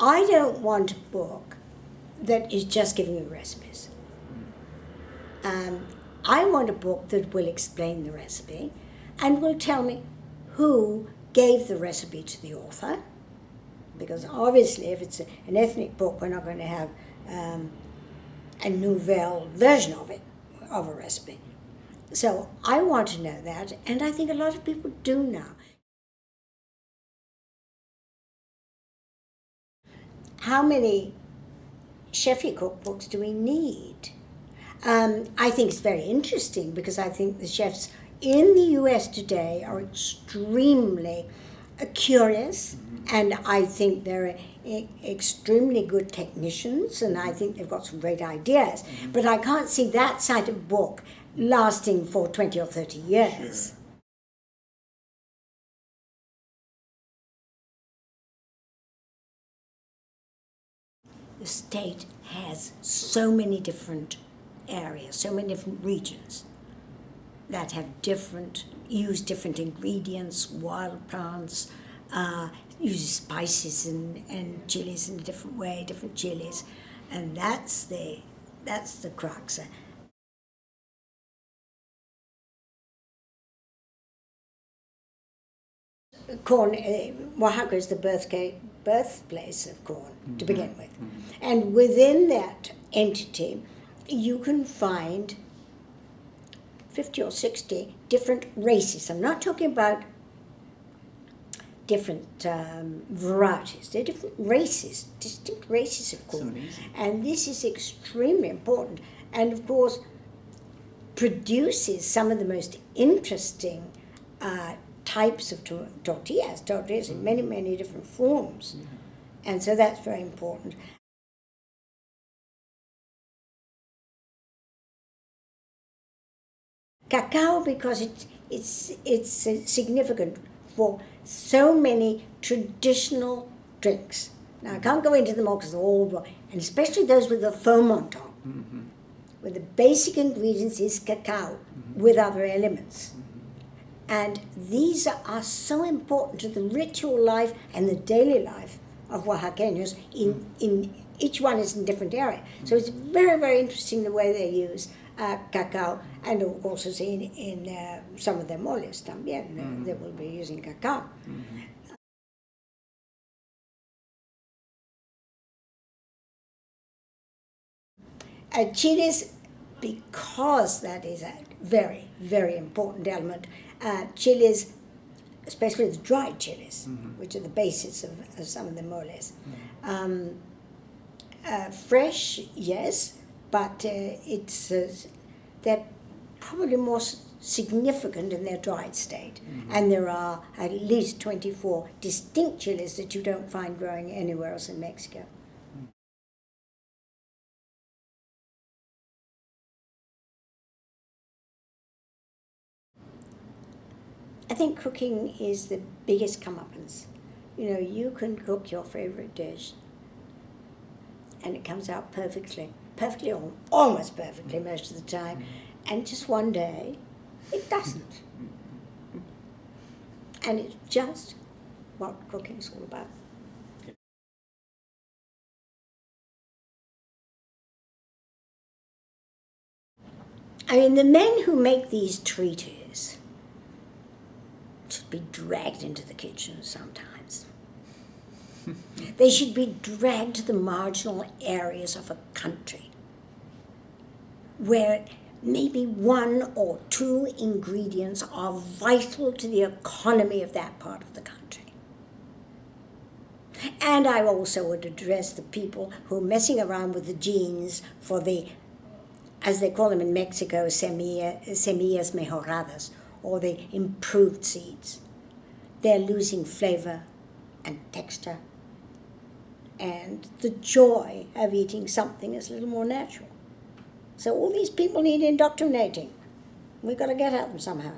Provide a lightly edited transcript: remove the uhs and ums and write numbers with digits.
I don't want a book that is just giving you recipes. I want a book that will explain the recipe and will tell me who gave the recipe to the author. Because obviously, if it's an ethnic book, we're not going to have a nouvelle version of it, of a recipe. So I want to know that, and I think a lot of people do now. How many chefy cookbooks do we need? I think it's very interesting because I think the chefs in the US today are extremely curious, and I think they're extremely good technicians, and I think they've got some great ideas. But I can't see that side of book lasting for 20 or 30 years. Sure. The state has so many different areas, so many different regions that have use different ingredients, wild plants, use spices and chilies in a different way, different chilies, and that's the crux. Corn, Oaxaca is the birthplace of corn to begin with. And within that entity, you can find 50 or 60 different races. I'm not talking about different varieties. They're different races, distinct races of corn. And this is extremely important. And of course, produces some of the most interesting types of tortillas in many, many different forms. And so that's very important. Cacao, because it's significant for so many traditional drinks. Now, I can't go into them all because they're all, and especially those with the foam on top, where the basic ingredients is cacao with other elements. And these are so important to the ritual life and the daily life of Oaxaqueños. In each one is in a different area. So it's very, very interesting the way they use cacao, and also see in some of their moles también, they will be using cacao. Chiles, because that is a very, very important element. Chiles, especially the dried chiles, which are the basis of some of the moles. Fresh, yes, but they're probably more significant in their dried state. And there are at least 24 distinct chiles that you don't find growing anywhere else in Mexico. I think cooking is the biggest comeuppance. You know, you can cook your favorite dish and it comes out perfectly or almost perfectly most of the time, and just one day it doesn't. And it's just what cooking is all about. I mean, the men who make these treaties should be dragged into the kitchen sometimes. They should be dragged to the marginal areas of a country where maybe one or two ingredients are vital to the economy of that part of the country. And I also would address the people who are messing around with the genes for the, as they call them in Mexico, semillas mejoradas, or the improved seeds. They're losing flavor and texture and the joy of eating something that's a little more natural. So all these people need indoctrinating. We've got to get at them somehow.